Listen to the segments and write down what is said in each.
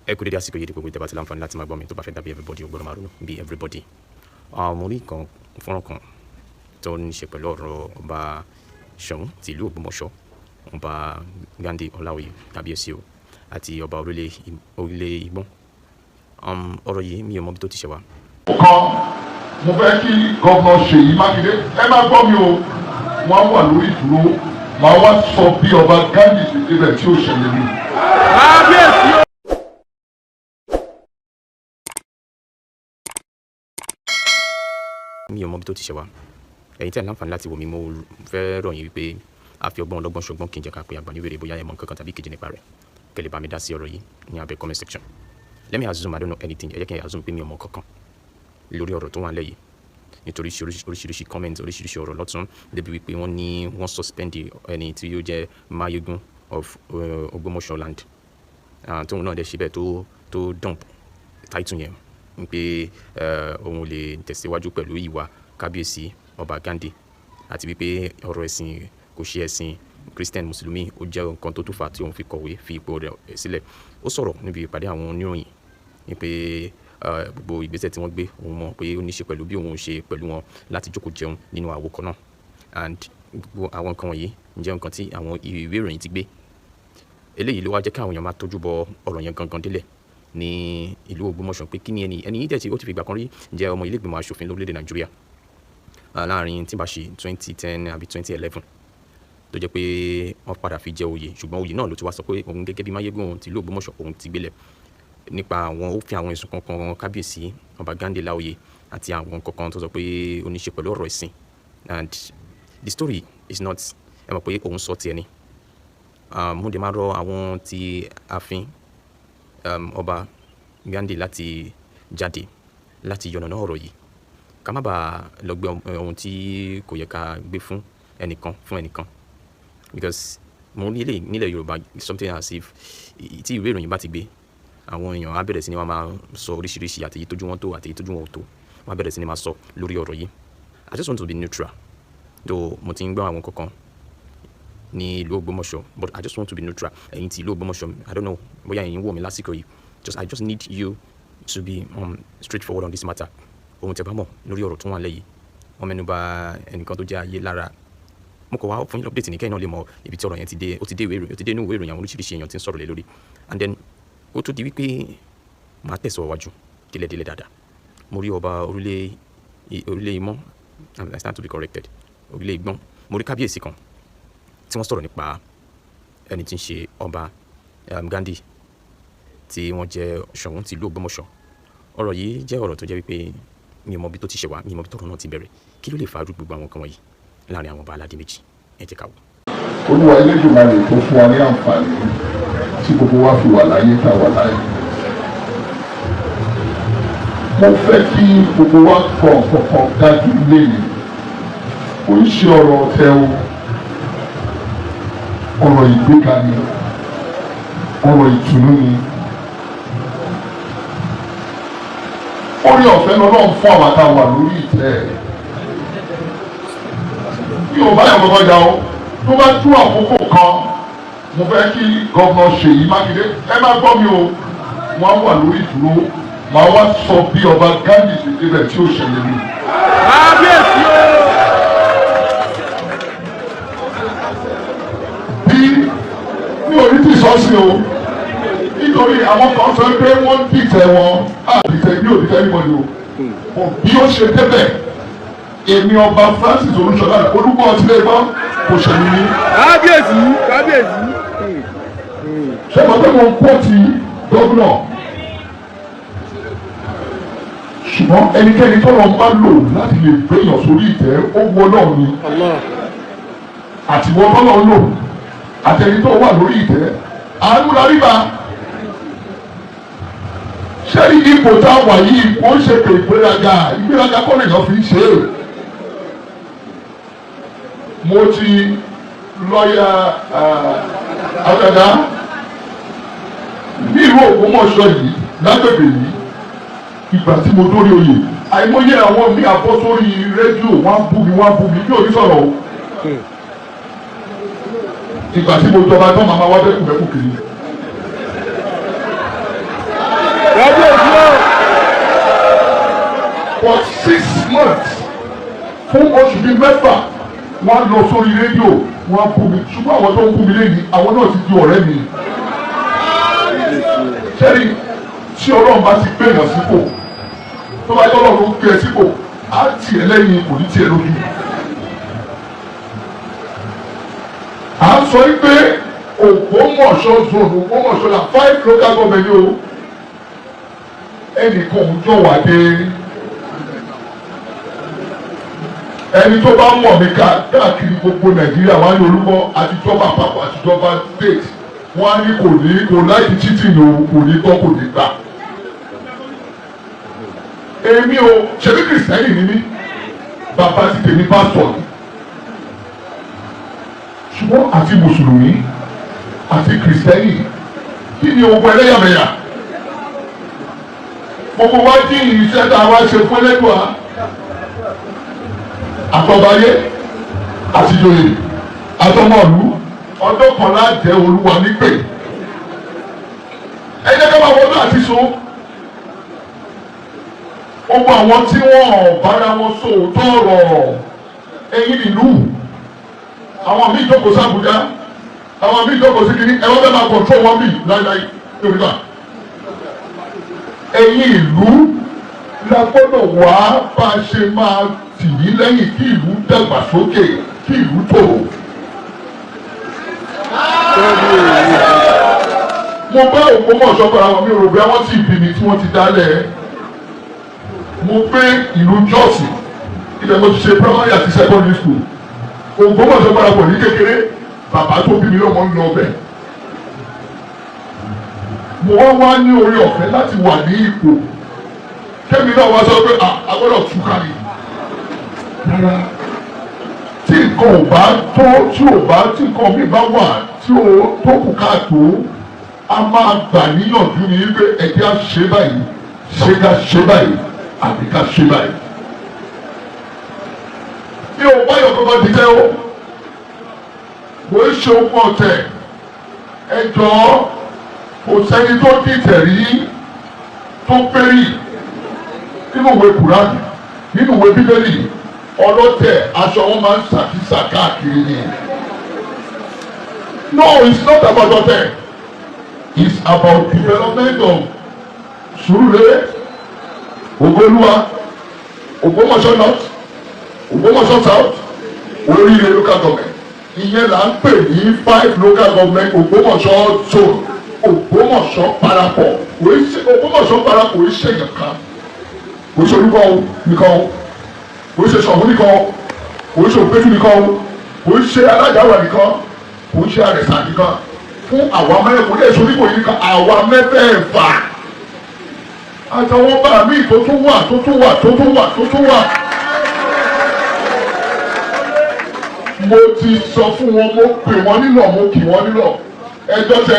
ẹ kú dédé àsìkò yìí dípò pé tẹ́ bá ti láǹfààní láti máa gbọ́ mi tó bá fẹ́ dàbí everybody ògbọ́dọ̀ máa ronú bí everybody. Mo rí kan fọ́nrán kan tó ní ṣe pẹ̀lú ọ̀rọ̀ ọba Ṣọ̀ún ti ìlú Ògbómọ̀ṣọ́, ọba Ghandi Ọláoyè kábíyèsí o àti ọba orílẹ̀ Ìgbọ́n. Ọ̀rọ̀ yìí mi ò mọ bí tó ti ṣe wá. Mo fẹ́ kí gọ́vnà Ṣèyí Mákindé ẹ máa gbọ́ mi o, wọ́n wà lórí ìdúró, màá wá sọ bí ọba Ghandi ṣe débẹ̀ tí ó ṣẹlẹ̀ mi. kábíyèsí o. Mi ò mọ bí tó ti ṣe wá. Ẹ̀yin tí ẹ láǹfààní láti wò mí, mo fẹ́ rọ̀ yín wípé a fi ọgbọ́n ọlọ́gbọ́n ṣọgbọ́n kí n jẹ́ ká pé àgbà níwèrè bóyá ẹ mọ̀ nǹkan kan tàbí kejì nípa rẹ̀. Kẹ́ lè bá mi dá sí ọ̀rọ̀ yìí ní abẹ́ comment section. Let me assume I don't know anything. Ẹ jẹ́ kí n assume pé mi ò mọ̀ kankan lórí ọ̀rọ̀ tó wà nílẹ̀ yìí. Nítorí oríṣiríṣi comment, oríṣiríṣi ọ̀rọ̀ lọ́tún débi wípé wọ́n suspend ẹni tí ó jẹ́ Mayegun of Ògbómọ̀ṣọ́ land. Tóun náà dẹ̀ ṣe bẹ́ẹ̀ tó dump title yẹn wípé òun lè tẹ̀síwájú pẹ̀lú ìwà kábíyèsí ọba Ghandi àti wípé ọ̀rọ̀ ẹ̀sìn kò ṣe ẹ̀sìn Christian Mùsùlùmí ó jẹ́ nǹkan tó tún fà tí òun fi kọ̀wé fi ipò rẹ̀ sílẹ̀. Ó sọ̀rọ̀ níbi ìpàdé àwọn oníròyìn wípé gbogbo ìgbésẹ̀ tí wọ́n gbé òun mọ̀ pé ó ní ṣe pẹ̀lú bí òun ṣe pẹ̀lú wọn láti jókòó jẹun nínú àwo kan náà, and gbogbo àwọn nǹkan wọ̀nyí jẹ́ nǹkan tí àwọn ìwé ìròyìn ti gbé. Eléyìí ló wá jẹ́ kí àwọn èèyàn máa tójú bọ ọ̀rọ̀ yẹn gangan délẹ̀ ní ìlú Ògbómọ̀ṣọ́ pé kí ni ẹni yìí dẹ̀ tí ó ti fi ìgbà kan rí jẹ́ ọmọ ilé ìgbìmọ̀ aṣòfin lórílẹ̀‐èdè Nàìjíríà láàrin tí bá ṣe 2010 àbí 2011 tó jẹ́ pé wọ́n padà fi jẹ oyè, ṣùgbọ́n oyè náà ló ti wá sọ pé òun gẹ́gẹ́ bí Mayegun ti ìlú Ògbómọ̀ṣọ́ òun ti gbélẹ̀ nípa àwọn ó fi àwọn ẹ̀sùn kankan kábíyèsí ọba Ghandi Láoyè àti àwọn kankan tó sọ pé ó ní ṣe pẹ̀lú ọ̀rọ̀ ẹ̀sìn, and the story is not ẹ mọ̀ pé òun sọ tiẹ̀ ni. Mo dé máa rọ àwọn ti ààfin ọba Ghandi láti jáde láti yànnàná ọ̀rọ̀ yìí ká má bàa lọ gbé ohun tí kò yẹ ká gbé fún ẹnìkan because mo ní nílẹ̀ Yorùbá something as if tí ìwé ìròyìn bá ti gbé àwọn èèyàn á bẹ̀rẹ̀ sí ni wọ́n máa sọ oríṣiríṣi àtèyí tójú wọn tó àtèyí tójú wọn ò tó, wọ́n á bẹ̀rẹ̀ sí ni máa sọ lórí ọ̀rọ̀ yìí. I just want to be neutral though mo ti ń gbọ́ àwọn kankan ní ìlú Ògbómọ̀ṣọ́, but I just want to be neutral. Ẹ̀yin ti ìlú Ògbómọ̀ṣọ́, I don't know bóyá ẹ̀yin wò mí lásìkò yìí, I just need you to be straightforward on this matter. Ohun tí ẹ bá mọ̀ lórí ọ̀rọ̀ tó wà lẹ́yìn, wọ́n mẹ́nu bà ẹnìkan tó jẹ́ ayé lára. Mo kọ̀ wá fún yín update ní kẹ́yìn náà lè mọ ibi tí ọ̀rọ̀ yẹn ti dé, ó ti dé inú ìwé ìròyìn àwọn oríṣiríṣi èèyàn tí ń sọ̀rọ̀ lé lórí, and then ó tó di wípé màá tẹ̀síwájú délẹ̀délẹ̀ dáadáa. Mo rí ọba orílẹ̀ Ìmọ̀, I stand to be corrected, orílẹ̀ Ìgbọ́n. Mo rí kábíyèsí kan tí wọ́n sọ̀rọ̀ nípa ẹni tí ń ṣe ọba Ghandi tí wọ́n jẹ́ Ṣọ̀ún ti ìlú Ògbómọ̀ṣọ́. Ọ̀rọ̀ yìí jẹ́ ọ̀rọ̀ tó jẹ́ wípé mi ò mọ bí tó ti ṣe wá, mi ò mọ bí tọ́rọ̀ náà ti bẹ̀rẹ̀. Kí ló lè fa gbogbo àwọn nǹkan wọ̀nyí láàrin àwọn ọba aládé méjì? Ẹ jẹ́ ká wò. Olúwa Elédùmarè tó fún wa ní àǹfààní tí gbogbo wa fi wà láyé tá wà láyé. Mo fẹ́ kí gbogbo wa kọ̀ ọ̀kọ̀ọ̀kan dájú léyìí. Kò ń ṣe ọ̀rọ̀ ọ̀tẹ̀ o, ọ̀rọ̀ ìgbéga ni, ọ̀rọ̀ ìtùnú ni. Orí ọ̀fẹ́ náà lọ́n fún àwọn àtàwà lórí ìtẹ́. Yóò bá yàn gbọ́dọ̀ jà o, tó bá tú àkókò kan, mo fẹ́ kí gọ́vnà Ṣèyí Mákindé ẹ máa gbọ́ mi o, wọ́n wà lórí ìdúró, màá wá sọ bí ọba Ghandi ṣe débẹ̀ tí ó ṣẹlẹ̀ mi. kábíyèsí o. Mi ò rí tí sọ́ọ̀sì o, nítorí àwọn kan sọ pé wọ́n dìtẹ̀ wọn àdìtẹ̀ bí òdìtẹ̀ anybody o. Bí ó ṣe débẹ̀, èmi ọba Francis Olúṣọlá olúkọ ọtílé gbọ́ kò ṣẹlẹ̀ ní. kábíyèsí. Ṣé mo fẹ́ mo pọ̀ ti gómìnà? Ṣùgbọ́n ẹnikẹ́ni tó lọ bá lò láti lè gbéyàn sórí ìtẹ́ ó wọ náà ni. Àtiwọ́ tó lọ lò àtẹni tó wà lórí ìtẹ́ àánú la rí bá. Ṣé ipò tá a wà yìí kò ń ṣe pé ìgbéraga kọ́ lèèyàn fi ń ṣe é. Mo ti lọ́ọ̀yà Àgàdá ní ìlú Ògbómọ̀ṣọ́ yìí lágbègbè yìí ìgbà tí mo dórí oyè àìmọye àwọn mi àbọ̀ sórí rédíò wọ́n bú mi bí òní sọ̀rọ̀ o. Ìgbà tí mo jọba tán màmá wá bẹ́kùbẹ́kù kiri. for 6 months fún oṣù bíi mẹ́fà wọ́n lọ sórí rédíò wọ́n bú mi ṣùgbọ́n àwọn tó ń bú mi lẹ́yìn àwọn náà ti di ọ̀rẹ́ mi. sẹ́ni tí ọlọ́run bá ti gbé èèyàn sípò tó bá yọ ọlọ́run ń gbé ẹ sípò á tì ẹ lẹ́yìn kò ní tì ẹ lójú. à ń sọ pé Ògbómọ̀ṣọ́ zone Ògbómọ̀ṣọ́ la 5 local government o ẹnìkan ń jọ wà dé ẹni tó bá mọ̀ mí káàkiri gbogbo Nàìjíríà wọ́n á ní Olúmọ àtijọba àpapọ̀ àtijọba state wọ́n á ní kò láti títì ní o kò ní gbọ́ kò ní gbà. èmi o ṣebí kìrìsìtẹ́nì ni mí bàbá ti tèmi pásítọ̀ ni ṣùgbọ́n àti mùsùlùmí àti kìrìsìtẹ́nì kí ni ogun ẹlẹ́yàmẹ̀yà gbogbo wa dín iṣẹ́ tá a wá ṣe fún ẹlẹ́dùá àtọ̀báyé àtìjòyè àtọmọ̀lú ọdún kan lájẹ Olúwa nípè ẹ jẹ́ ká máa wọlé àti so gbogbo àwọn tí wọ́n bára wọn sòótọ́ ọ̀rọ̀ ẹ̀yìn ìlú àwọn míì jókòó sí Àbújá àwọn míì jókòó sí kiri ẹ̀wọ́n bẹ́ẹ̀ máa kọ̀ntró wọn bì láíláí Yorùbá ẹ̀yìn ìlú la gbọ́dọ̀ wá bá a ṣe máa tì í lẹ́yìn kí ìlú dàgbàsókè kí ìlú tòrò. mo bá Ògbómọ̀ṣọ́ para wọn mi ò rò bí wọ́n ti bí mi tí wọ́n ti dálẹ̀ mo gbé ìlú Jọ́ọ̀sì ilẹ̀ mo ti ṣe primary àti secondary school Ògbómọ̀ṣọ́ para pọ̀ ní kékeré bàbá tó bí mi lọ́mọ ń lọ ọbẹ̀ mo wá ní orí ọ̀fẹ́ láti wà ní ipò kẹ́mi náà wá sọ pé a gbọ́dọ̀ túká ni rárá tí nǹkan ò bá tó tí nǹkan mi bá wà tí ó tó kù káàtó a máa gbà níyànjú ni wípé ẹ̀jẹ̀ á ṣe báyìí ṣé ká ṣe báyìí àbí ká ṣe báyìí. mi ò báyọ̀ kankan ti tẹ́ o mo ń ṣe okun ọ̀tẹ̀ ẹ jọ̀ọ́ kò sẹ́ni tó dìtẹ̀ rí tó fẹ́rì nínú ìwé Kùránì nínú ìwé Bíbélì ọlọ́tẹ̀ aṣọ wọn máa ń ṣàkísà káàkiri ni. No, it's not about ọ̀tẹ̀. It's about development of Surulere, Ògbólúwa, Ògbómọ̀ṣọ́ North, Ògbómọ̀ṣọ́ South, Oríire local government. Ìyẹn là ń pè ní 5 local government Ògbómọ̀ṣọ́ zone. Ògbómọ̀ṣọ́ parapọ̀. Ògbómọ̀ṣọ́ parapọ̀ kò ṣe èèyàn kan. Kò ṣe orúkọ nìkan. Kò ṣe Ṣọ̀ún nìkan. Kò ṣe Òpéjú nìkan. Kò ṣe Alájàwà nìkan. Kò ṣe Àrẹ̀sà nìkan. Fún àwa mẹ́rin kò lè ṣe oníkò yìí nìkan. Àwa mẹ́fẹ̀ẹ̀fà. Àtàwọn bá mi tó tún wà. Mo ti sọ fún wọn, mo pè wọ́n nílọ̀, mo kì wọ́n nílọ̀. Ẹjọ́ tẹ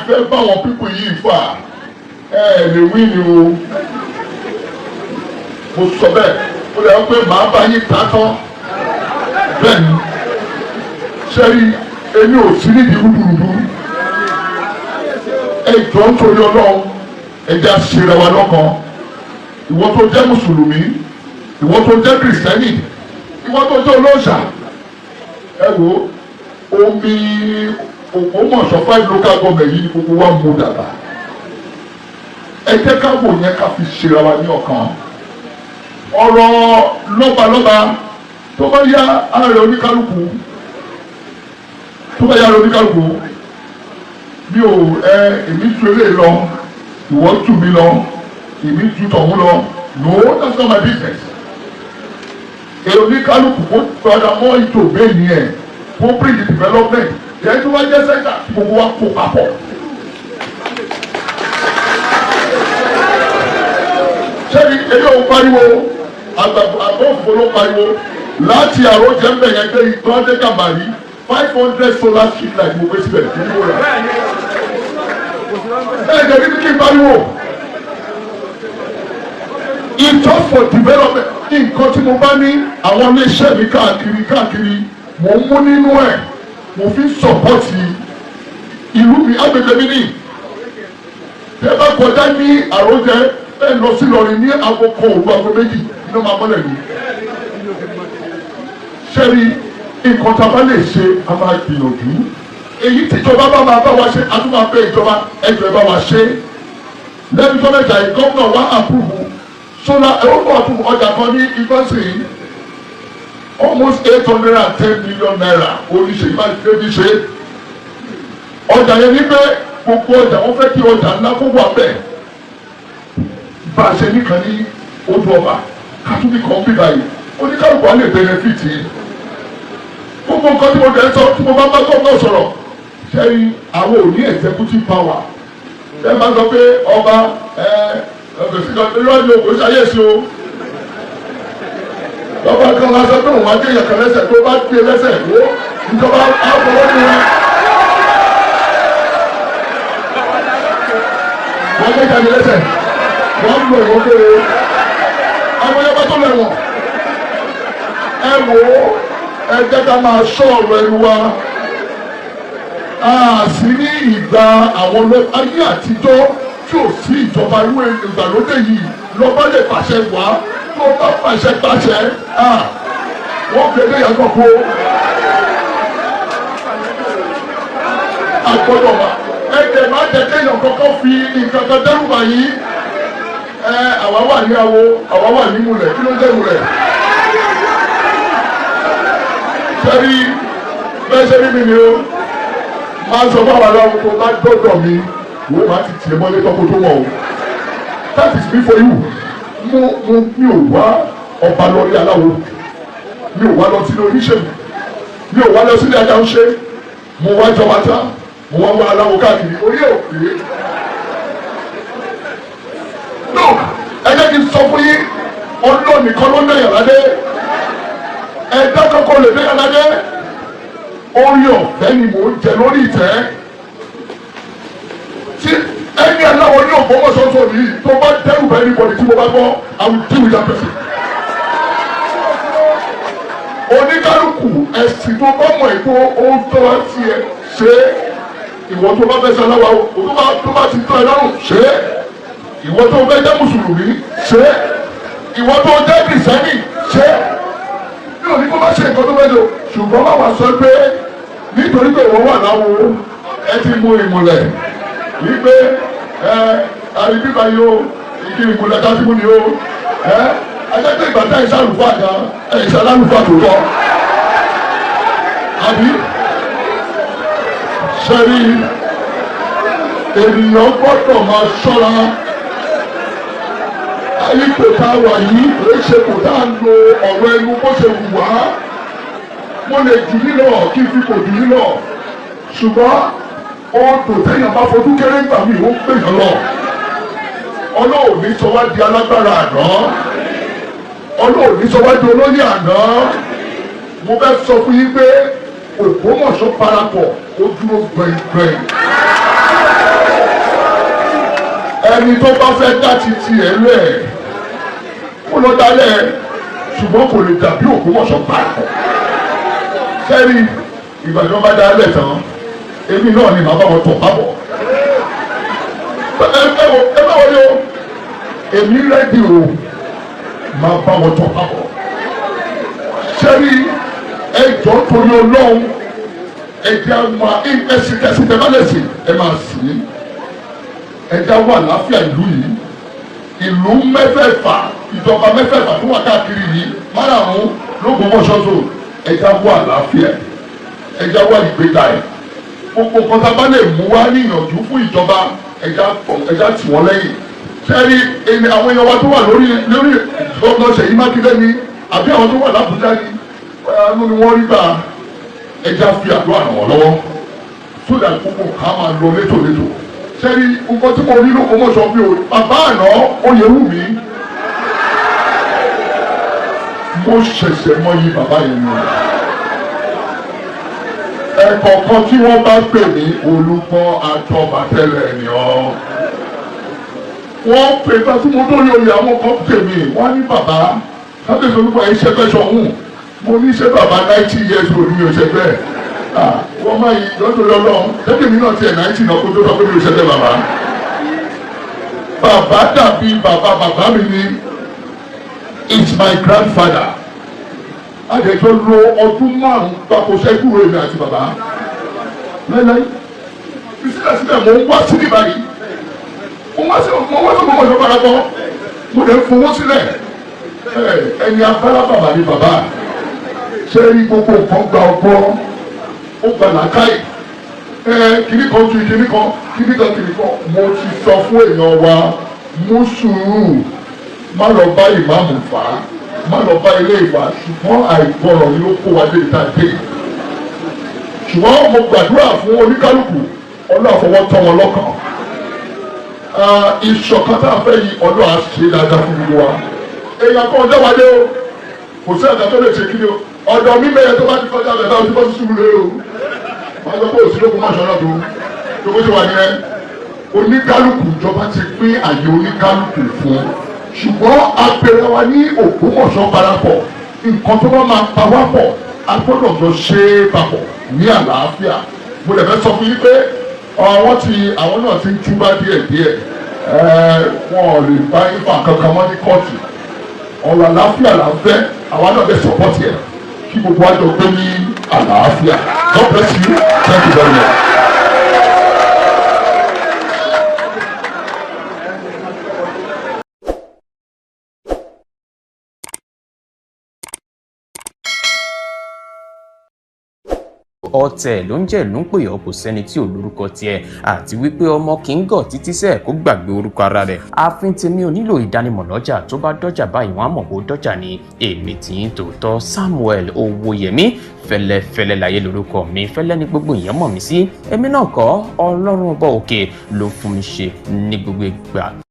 fẹ́ báwọn pípò yìí fà lè wí ni o. Mo sọ bẹ́ẹ̀ mo lè pé màá bá yín ta tán bẹ́ẹ̀ ni sẹ́rí èmi ò sí nídìí rúdurùdu ẹjọ́ nítorí Ọlọ́run ẹja ṣera wa lọ́kàn ìwọ tó jẹ́ mùsùlùmí ìwọ tó jẹ́ kìrìsìtẹ́nì ìwọ tó jẹ́ olóòṣà ẹ wo omi Ògbómọ̀ṣọ́ 5 local government yìí ni gbogbo wa mú dàgbà ẹ jẹ́ ká wò yẹn ká fi ṣera wa ní ọkàn ọ̀rọ̀ lọ́balọ́ba tó bá yá ààrẹ oníkálukú bí o èmi ju eléyìí lọ ìwọ jù mí lọ èmi ju tọ̀hún lọ no that's not my business èrò oníkálukú kó padà mọ́ ètò bẹ́ẹ̀ ni ẹ̀ kó bring the development yẹn tó bá jẹ́ sẹ́ńtà tí gbogbo wa kó papọ̀. sẹ́ni èyí ò pariwo àgbọ̀fọ̀ ló pariwo láti àròjẹ́ ń bẹ̀yẹn dé ìgbọ́ndé Gàmbàrí 500 solar street light mo gbé síbẹ̀ kí n wò rà. ẹ jẹ́ kí n pariwo it's just for development nǹkan tí mo bá ní àwọn iléeṣẹ́ mi káàkiri mo ń mú nínú ẹ̀ mo fi ń sọ̀pọ̀tì ìlú mi agbègbè mi ní tẹ́ bá kọjá ní àròjẹ́ ẹ bẹ́ẹ̀ lọ sí Ìlọrin ní aago kan òru aago méjì iná máa mọ́lẹ̀ ní. ṣẹ́rí nǹkan tá a bá lè ṣe a máa gbìyànjú èyí tíjọba bá máa bá wa ṣe a tún máa bẹ ìjọba ẹjọ́ ẹ bá wa ṣe lẹ́nu tó mẹ́ta yìí gómìnà wa àpúrúfù sólà ẹ̀rọ àpúrúfù ọjà kan ní ìgbọ́nsìn yìí almost 810 million naira oníṣèyí máa ṣe fi ṣe ọjà yẹn ní pé gbogbo ọjà wọn fẹ́ kí ọjà ńlá kó wà bẹ́ẹ̀ bá a ṣe nìkan ní odò ọba kátúbí kan bí báyìí oníkálùkù á lè benefit yìí gbogbo nǹkan tí mo dẹ̀ sọ tí mo bá bá gómìnà sọ̀rọ̀ ṣẹ́yìn àwọn ò ní executive power ẹ máa sọ pé ọba ìrọ̀lẹ́ òkú ṣàyẹ̀sí o lọ́ba kan wá sọ pé òun á gé yàtọ̀ lẹ́sẹ̀ tó bá gbé lẹ́sẹ̀ wo ìjọba á fọwọ́ ní wọn. wọ́n gbé jáde lẹ́sẹ̀ wọ́n lọ ìwọ́n kéré àwọn ẹgbẹ́ tó lẹ̀wọ̀n ẹ wò ó ẹ jẹ́ ká máa ṣọ́ ọ̀rọ̀ ẹnu wa sí ní ìgbà àwọn ayé àtijọ́ tí ò sí ìjọba irú ìgbàlódé yìí lọ́ba lè pàṣẹ wá tó bá pàṣẹ wọ́n gbẹ̀dẹ̀ yàtọ̀ kó àgbọ̀dọ̀ wa ẹ̀jẹ̀ má jẹ́ kéèyàn kọ́kọ́ fi nǹkan kan dẹ́rù báyìí àwa wà ní awo àwa wà ní múlẹ̀ kí ló ń dẹ́rù rẹ̀ sẹ́rí bẹ́ẹ̀ sẹ́rí mi ni o máa ń sọ fún àwọn aláwọ̀ tó bá gbọ́dọ̀ mi wò ó máa ti tiẹ̀ mọ́lé tọ́kọ tó wọ̀ o that is me for you mi ò wá ọba lórí aláwo mi ò wá lọ sílé oníṣègùn mi ò wá lọ sílé adáhunṣe mo wá jọba tá mo wá wá aláwo káàkiri orí ẹ̀ òkè no ẹ jẹ́ kí n sọ fún yín ọlọ́ọ̀ nìkan ló ń dẹ̀yàn ládé ẹ̀dá kankan lè dẹ̀yàn ládé orí ọ̀fẹ́ ni mò ń jẹ lórí ìtẹ́ tí ẹni aláwọ̀ ní Ògbómọ̀ṣọ́ yìí tó bá dẹ́rù bẹ́ẹ̀ níbọ̀dì tí mo bá gbọ́ I will deal with that person. oníkálukú ẹ̀sìn tó bá mọ̀ ètò ohun tó bá tiẹ̀ ṣe ìwọ tó bá fẹ́ ṣe aláwa tó bá ti tọ́ ẹ lọ́rùn ṣe ìwọ tó fẹ́ jẹ́ mùsùlùmí ṣe ìwọ tó jẹ́ kìrìsìtẹ́nì ṣe bí òní kó bá ṣe nǹkan tó fẹ́ lò ṣùgbọ́n má wàá sọ pé nítorí pé ìwọ wà láwo ẹ ti mú ìmùlẹ̀ wípé àríbí báyìí o ìdí ìmùlẹ̀ tá a ti mú ni o ajẹ́pẹ́ ìgbà tá ìṣàlùfà kan ìṣàlùfà tó tọ́ àbí sẹ́rí ènìyàn gbọ́dọ̀ máa ṣọ́ra ayípo tá a wà yìí èyí ṣe kò tá a lo ọ̀rọ̀ ẹnu bó ṣe wù wá mo lè jù nílọ kí n fi kò jù nílọ ṣùgbọ́n odò téèyàn bá fojú kéré gbà mí ó gbèyàn lọ Ọlọ́run ní sọ wá di alágbára àná Ọlọ́run ní sọ wá di olóyè àná mo fẹ́ sọ fún yín pé Ògbómọ̀ṣọ́ parapọ̀ ó dúró gbẹ̀ngbẹ̀ng ẹni tó bá fẹ́ dá ti tiẹ̀ lẹ̀ kó lọ dálẹ̀ ṣùgbọ́n kò lè dàbí Ògbómọ̀ṣọ́ parapọ̀ sẹ́rí Ìbàdàn bá dálẹ̀ tán èmi náà ni màá bá wọn tọ̀ pábọ̀ ẹ bá wọlé o èmi rẹ́dí o máa bá wọn tọ̀ pábọ̀ sẹ́rí ẹjọ́ torí Ọlọ́run ẹjẹ́ àwọn ẹsìn tẹ́lẹ̀sì ẹ máa sìn ín ẹjẹ́ wà láfíà ìlú yìí ìlú mẹ́fẹ̀ẹ̀fà ìjọba mẹ́fẹ̀ẹ̀fà tó wà káàkiri yìí márùn-ún l'Ógbómọ̀ṣọ́ tó ẹjẹ́ wà láfíà ẹjẹ́ wà ìgbéga ẹ̀ gbogbo nǹkan tá a bá lè mú wá níyànjú fún ìjọba ẹjẹ́ tì wọ́n lẹ́yìn sẹ́rí àwọn èèyàn wa tó wà lórí gómìnà Ṣèyí Mákindé ni àbí àwọn tó wà l'Ábùjá ni ẹnu ni wọ́n rí gbà ẹja fi àdúrà ràn wọ́n lọ́wọ́ sódà gbogbo ká máa lọ létòlétò sẹ́ni nǹkan tí mo rí l'Ógbómọ̀ṣọ́ bí o bàbá àná Oyèwùmí mo ṣẹ̀ṣẹ̀ mọyì bàbá yẹn ni ẹ̀kọ̀ọ̀kan tí wọ́n bá pè ní Olúgbọ́n Àtọ̀bàtẹ́lẹ̀ ni ọ́ wọ́n pè bá tí mo tó lóye àwọn kan tèmi wọ́n ní bàbá kábíyèsí olúkọ ẹ̀ ṣẹ́gbẹ́ sọ̀hún mo ní ṣé bàbá 90 years old mi ò ṣe bẹ́ẹ̀ wọ́n máa yí lọ́dọ̀ lọ́lọ́run lẹ́gbẹ̀ẹ́ mi náà tiẹ̀ 90 náà kó tó sọ pé mi ò ṣe bẹ́ẹ̀ bàbá bàbá dàbí bàbá mi ni it's my grandfather. Àjẹjọ́ lo ọdún márùn-ún gbàgbọ́ sẹ́kúrò èmi àti bàbá. Lẹ́lẹ́ síbẹ̀síbẹ̀ mo ń wá sí ní báyìí. Mo wá sí ọmọ ìjọba ara bọ́. Mo lè fowó sílẹ̀. Ẹni afárá bàbá ni bàbá. Ṣé rí gbogbo nǹkan gba ọgbọ́n? Ó gba làákàyè. Kìnnì kan ju kìnnì kan. Mo ti sọ fún èèyàn wa mú sùúrù. Má lọ bá ìmáàmù fà á. Má lọ bá ilé ìwà ṣùgbọ́n àìgbọràn ni ó kó wa dé ìta dé. Ṣùgbọ́n mo gbàdúrà fún oníkálukú ọlọ́àfọwọ́ tọ́ wọn lọ́kàn. Ìṣọ̀kan tá a fẹ́ yí ọlọ́à ṣe dáadáa fún gbogbo wa. Èèyàn kan ọjọ́ wáyé o, kò sí ẹ̀ka tó lè ṣe kí ni o. Ọ̀dọ̀ mi bẹ̀rẹ̀ tó bá ti kọjá bẹ̀rẹ̀ bá ti bọ́ sí sùúrù lé o. Wọ́n sọ pé òsì lókun máa ṣọ́nà tó. Gbogbo ṣe wà ní ẹ. Oníkálukú ìjọba ti pín àyè oníkálukú fún. Ṣùgbọ́n abẹ̀rẹ̀ wa ní Ògbómọ̀ṣọ́ parapọ̀. Nǹkan tó bá máa pa wá pọ̀, a gbọ́dọ̀ jọ ṣe é papọ̀ ní àlàáfíà. Mo lè fẹ́ sọ fún yín pé àwọn náà ti ń túbá díẹ̀díẹ̀. Wọn ò lè bá ifá kankan mọ́ ní kóòtù. Ọ̀rọ̀ àlàáfíà là ń fẹ́, àwa náà bẹ̀ sọ́pọ́tì ẹ̀ kí gbogbo wa jọ gbé ní àlàáfíà. God bless you. Thank you very much. ọ̀tẹ̀ ló ń jẹ́ ìlú ń pè ọ́ kò sẹ́ni tí ò lórúkọ tiẹ̀ àti wípé ọmọ kì í gọ̀ títí sẹ́ẹ̀ kó gbàgbé orúkọ ara rẹ̀. ààfin tèmi ò nílò ìdánimọ̀ lọ́jà tó bá dọ́jà báyìí wọ́n á mọ̀ bó dọ́jà ni. èmi tí ń tòótọ́ Samuel Owóyẹmí fẹ́lẹ́fẹ́lẹ́ láyé lórúkọ mi, fẹ́lẹ́ ní gbogbo èèyàn mọ̀ mí sí. èmi náà kọ́ Ọlọ́run ọba òkè ló fún mi ṣe ní gbogbo ìgbà.